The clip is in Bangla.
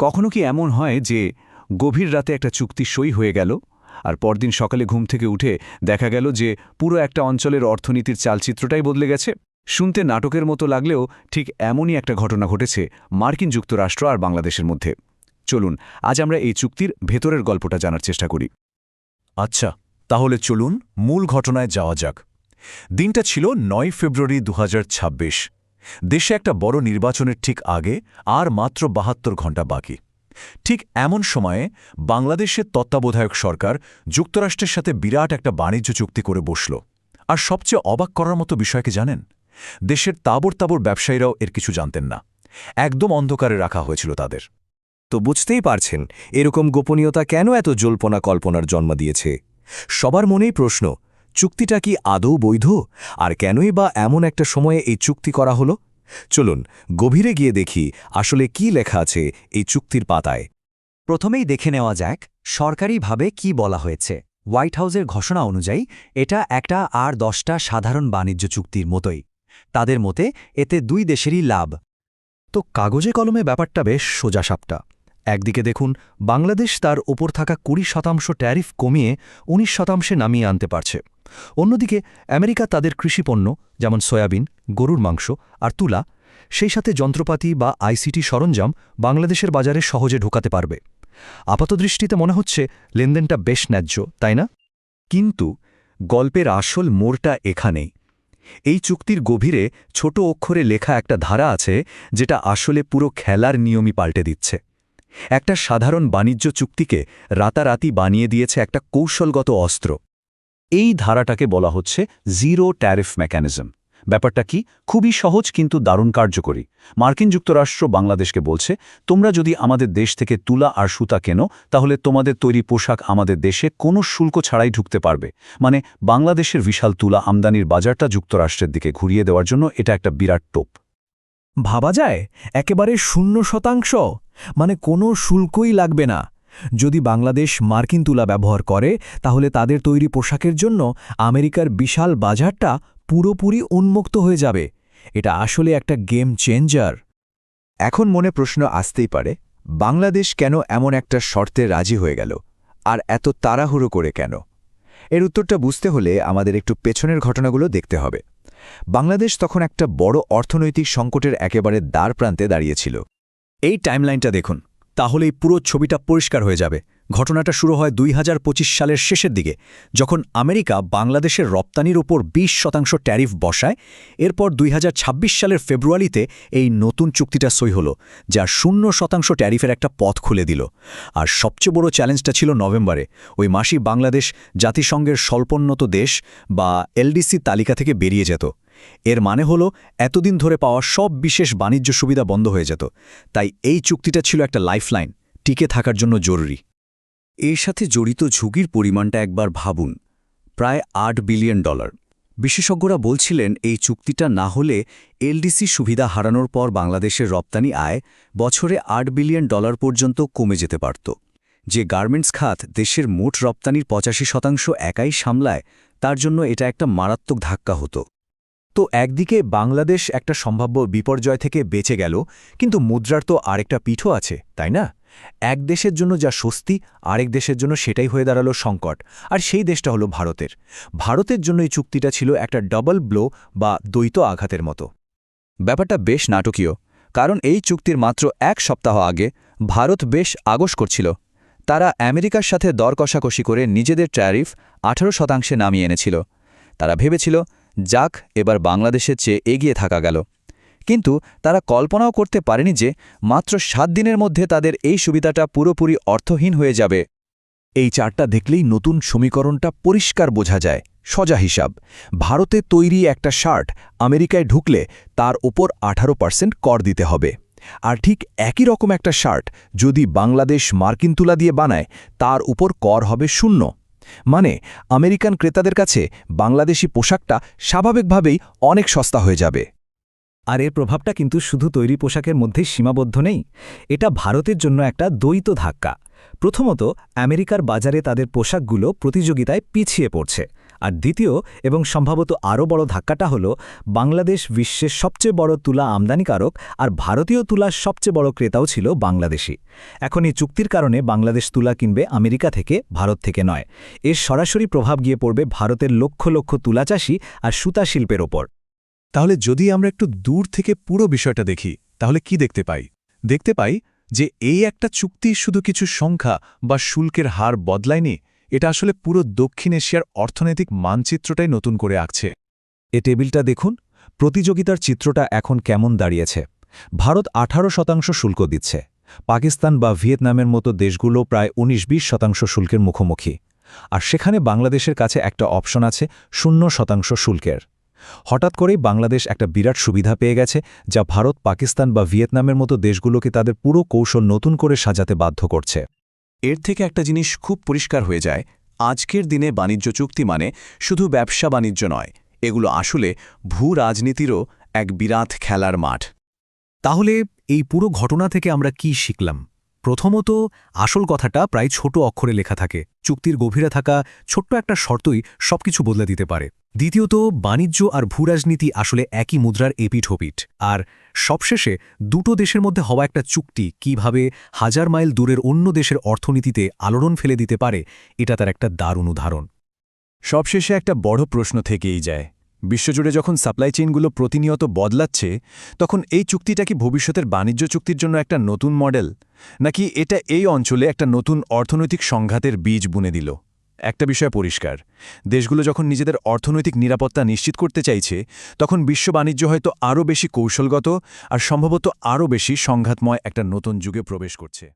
কখনো কি এমন হয় যে গভীর রাতে একটা চুক্তি সই হয়ে গেল আর পরদিন সকালে ঘুম থেকে উঠে দেখা গেল যে পুরো একটা অঞ্চলের অর্থনীতির চালচিত্রটাই বদলে গেছে? শুনতে নাটকের মতো লাগলেও ঠিক এমনই একটা ঘটনা ঘটেছে মার্কিন যুক্তরাষ্ট্র আর বাংলাদেশের মধ্যে। চলুন আজ আমরা এই চুক্তির ভেতরের গল্পটা জানার চেষ্টা করি। আচ্ছা, তাহলে চলুন মূল ঘটনায় যাওয়া যাক। দিনটা ছিল ৯ ফেব্রুয়ারি ২০২৬। দেশে একটা বড় নির্বাচনের ঠিক আগে আর মাত্র ৭২ ঘণ্টা বাকি। ঠিক এমন সময়ে বাংলাদেশের তত্ত্বাবধায়ক সরকার যুক্তরাষ্ট্রের সাথে বিরাট একটা বাণিজ্য চুক্তি করে বসল। আর সবচেয়ে অবাক করার মতো বিষয় কি জানেন? দেশের তাবড় তাবড় ব্যবসায়ীরাও এর কিছু জানতেন না। একদম অন্ধকারে রাখা হয়েছিল তাদের। তো বুঝতেই পারছেন এরকম গোপনীয়তা কেন এত জল্পনা কল্পনার জন্ম দিয়েছে। সবার মনেই প্রশ্ন, চুক্তিটা কি আদৌ বৈধ? আর কেনই বা এমন একটা সময়ে এই চুক্তি করা হলো? চলুন গভীরে গিয়ে দেখি আসলে কি লেখা আছে এই চুক্তির পাতায়। প্রথমেই দেখে নেওয়া যাক সরকারিভাবে কি বলা হয়েছে। হোয়াইট হাউসের ঘোষণা অনুযায়ী এটা একটা আর 10টা সাধারণ বাণিজ্য চুক্তির মতোই। তাদের মতে এতে দুই দেশেরই লাভ। তো কাগজে কলমে ব্যাপারটা বেশ সোজাসাপটা। একদিকে দেখুন, বাংলাদেশ তার ওপর থাকা ২০% ট্যারিফ কমিয়ে ১৯% নামিয়ে আনতে পারছে। অন্যদিকে আমেরিকা তাদের কৃষিপণ্য যেমন সয়াবিন, গরুর মাংস আর তুলা, সেই সাথে যন্ত্রপাতি বা আইসিটি সরঞ্জাম বাংলাদেশের বাজারে সহজে ঢোকাতে পারবে। আপাতদৃষ্টিতে মনে হচ্ছে লেনদেনটা বেশ ন্যায্য, তাই না? কিন্তু গল্পের আসল মোড়টা এখানেই। এই চুক্তির গভীরে ছোট অক্ষরে লেখা একটা ধারা আছে যেটা আসলে পুরো খেলার নিয়মই পাল্টে দিচ্ছে। একটা সাধারণ বাণিজ্য চুক্তিকে রাতারাতি বানিয়ে দিয়েছে একটা কৌশলগত অস্ত্র। এই ধারাটাকে বলা হচ্ছে জিরো ট্যারিফ মেকানিজম। ব্যাপারটা কি? খুবই সহজ কিন্তু দারুণ কার্যকরী। মার্কিন যুক্তরাষ্ট্র বাংলাদেশকে বলছে, তোমরা যদি আমাদের দেশ থেকে তুলা আর সুতা কেনো তাহলে তোমাদের তৈরি পোশাক আমাদের দেশে কোনো শুল্ক ছাড়াই ঢুকতে পারবে। মানে বাংলাদেশের বিশাল তুলা আমদানির বাজারটা যুক্তরাষ্ট্রের দিকে ঘুরিয়ে দেওয়ার জন্য এটা একটা বিরাট টোপ। ভাবা যায় একেবারে 0%, মানে কোনো শুল্কই লাগবে না। যদি বাংলাদেশ মার্কিন তুলা ব্যবহার করে তাহলে তাদের তৈরি পোশাকের জন্য আমেরিকার বিশাল বাজারটা পুরোপুরি উন্মুক্ত হয়ে যাবে। এটা আসলে একটা গেম চেঞ্জার। এখন মনে প্রশ্ন আসতেই পারে, বাংলাদেশ কেন এমন একটা শর্তে রাজি হয়ে গেল, আর এত তাড়াহুড়ো করে কেন? এর উত্তরটা বুঝতে হলে আমাদের একটু পেছনের ঘটনাগুলো দেখতে হবে। বাংলাদেশ তখন একটা বড় অর্থনৈতিক সংকটের একেবারে দ্বারপ্রান্তে দাঁড়িয়েছিল। এই টাইমলাইনটা দেখুন, তাহলেই পুরো ছবিটা পরিষ্কার হয়ে যাবে। ঘটনাটা শুরু হয় ২০২৫ সালের শেষের দিকে, যখন আমেরিকা বাংলাদেশের রপ্তানির ওপর ২০% ট্যারিফ বসায়। এরপর ২০২৬ সালের ফেব্রুয়ারিতে এই নতুন চুক্তিটা সই হল, যা 0% ট্যারিফের একটা পথ খুলে দিল। আর সবচেয়ে বড় চ্যালেঞ্জটা ছিল নভেম্বরে। ওই মাসেই বাংলাদেশ জাতিসংঘের স্বল্পোন্নত দেশ বা এলডিসি তালিকা থেকে বেরিয়ে যেত। এর মানে হলো এতদিন ধরে পাওয়া সব বিশেষ বাণিজ্য সুবিধা বন্ধ হয়ে যেত। তাই এই চুক্তিটা ছিল একটা লাইফলাইন, টিকে থাকার জন্য জরুরি। এর সাথে জড়িত ঝুঁকির পরিমাণটা একবার ভাবুন, প্রায় $৮ বিলিয়ন। বিশেষজ্ঞরা বলছিলেন এই চুক্তিটা না হলে এলডিসি সুবিধা হারানোর পর বাংলাদেশের রপ্তানি আয় বছরে $৮ বিলিয়ন পর্যন্ত কমে যেতে পারত। যে গার্মেন্টস খাত দেশের মোট রপ্তানির ৮৫% একাই সামলায়, তার জন্য এটা একটা মারাত্মক ধাক্কা হতো। তো একদিকে বাংলাদেশ একটা সম্ভাব্য বিপর্যয় থেকে বেঁচে গেল, কিন্তু মুদ্রার তো আরেকটা পিঠও আছে, তাই না? এক দেশের জন্য যা স্বস্তি, আরেক দেশের জন্য সেটাই হয়ে দাঁড়ালো সংকট। আর সেই দেশটা হলো ভারতের। ভারতের জন্য এই চুক্তিটা ছিল একটা ডাবল ব্লো বা দ্বৈত আঘাতের মতো। ব্যাপারটা বেশ নাটকীয়, কারণ এই চুক্তির মাত্র ১ সপ্তাহ আগে ভারত বেশ আগস্ট করছিল। তারা আমেরিকার সাথে দর কষাকষি করে নিজেদের ট্যারিফ ১৮% নামিয়ে এনেছিল। তারা ভেবেছিল, যাক, এবার বাংলাদেশের চেয়ে এগিয়ে থাকা গেল। কিন্তু তারা কল্পনাও করতে পারেনি যে মাত্র ৭ দিনের মধ্যে তাদের এই সুবিধাটা পুরোপুরি অর্থহীন হয়ে যাবে। এই চার্টটা দেখলেই নতুন সমীকরণটা পরিষ্কার বোঝা যায়। সোজা হিসাব, ভারতে তৈরি একটা শার্ট আমেরিকায় ঢুকলে তার ওপর ১৮% কর দিতে হবে। আর ঠিক একই রকম একটা শার্ট যদি বাংলাদেশ মার্কিন তুলা দিয়ে বানায়, তার উপর কর হবে 0। মানে আমেরিকান ক্রেতাদের কাছে বাংলাদেশি পোশাকটা স্বাভাবিকভাবেই অনেক সস্তা হয়ে যাবে। আর এর প্রভাবটা কিন্তু শুধু তৈরি পোশাকের মধ্যেই সীমাবদ্ধ নেই। এটা ভারতের জন্য একটা দ্বৈত ধাক্কা। প্রথমত, আমেরিকার বাজারে তাদের পোশাকগুলো প্রতিযোগিতায় পিছিয়ে পড়ছে। আর দ্বিতীয় এবং সম্ভবত আরও বড় ধাক্কাটা হলো বাংলাদেশ বিশ্বের সবচেয়ে বড় তুলা আমদানিকারক আর ভারতীয় তুলার সবচেয়ে বড় ক্রেতাও ছিল বাংলাদেশি। এখন এই চুক্তির কারণে বাংলাদেশ তুলা কিনবে আমেরিকা থেকে, ভারত থেকে নয়। এর সরাসরি প্রভাব গিয়ে পড়বে ভারতের লক্ষ লক্ষ তুলা চাষি আর সুতা শিল্পের ওপর। তাহলে যদি আমরা একটু দূর থেকে পুরো বিষয়টা দেখি তাহলে কি দেখতে পাই? দেখতে পাই যে এই একটা চুক্তি শুধু কিছু সংখ্যা বা শুল্কের হার বদলায়নি, এটা আসলে পুরো দক্ষিণ এশিয়ার অর্থনৈতিক মানচিত্রটাই নতুন করে আঁকছে। এ টেবিলটা দেখুন, প্রতিযোগিতার চিত্রটা এখন কেমন দাঁড়িয়েছে। ভারত 18% শুল্ক দিচ্ছে, পাকিস্তান বা ভিয়েতনামের মতো দেশগুলো প্রায় 19-20% শুল্কের মুখোমুখি, আর সেখানে বাংলাদেশের কাছে একটা অপশন আছে 0% শুল্কের। হঠাৎ করেই বাংলাদেশ একটা বিরাট সুবিধা পেয়ে গেছে, যা ভারত, পাকিস্তান বা ভিয়েতনামের মতো দেশগুলোকে তাদের পুরো কৌশল নতুন করে সাজাতে বাধ্য করছে। এর থেকে একটা জিনিস খুব পরিষ্কার হয়ে যায়, আজকের দিনে বাণিজ্য চুক্তি মানে শুধু ব্যবসা বাণিজ্য নয়, এগুলো আসলে ভূ রাজনীতিরও এক বিরাট খেলার মাঠ। তাহলে এই পুরো ঘটনা থেকে আমরা কি শিখলাম? প্রথমত, আসল কথাটা প্রায় ছোট অক্ষরে লেখা থাকে। চুক্তির গভীরে থাকা ছোট্ট একটা শর্তই সবকিছু বদলে দিতে পারে। দ্বিতীয়ত, বাণিজ্য আর ভূরাজনীতি আসলে একই মুদ্রার এপিঠ ওপিঠ। আর সবশেষে দুটো দেশের মধ্যে হওয়া একটা চুক্তি কিভাবে হাজার মাইল দূরের অন্য দেশের অর্থনীতিতে আলোড়ন ফেলে দিতে পারে, এটা তার একটা দারুণ উদাহরণ। সবশেষে একটা বড় প্রশ্ন থেকেই যায়, বিশ্বজুড়ে যখন সাপ্লাই চেইনগুলো প্রতিনিয়ত বদলাচ্ছে, তখন এই চুক্তিটা কি ভবিষ্যতের বাণিজ্য চুক্তির জন্য একটা নতুন মডেল, নাকি এটা এই অঞ্চলে একটা নতুন অর্থনৈতিক সংঘাতের বীজ বুনে দিল? একটা বিষয় পরিষ্কার, দেশগুলো যখন নিজেদের অর্থনৈতিক নিরাপত্তা নিশ্চিত করতে চাইছে, তখন বিশ্ব বাণিজ্য হয়তো আরও বেশি কৌশলগত আর সম্ভবত আরও বেশি সংঘাতময় একটা নতুন যুগে প্রবেশ করছে।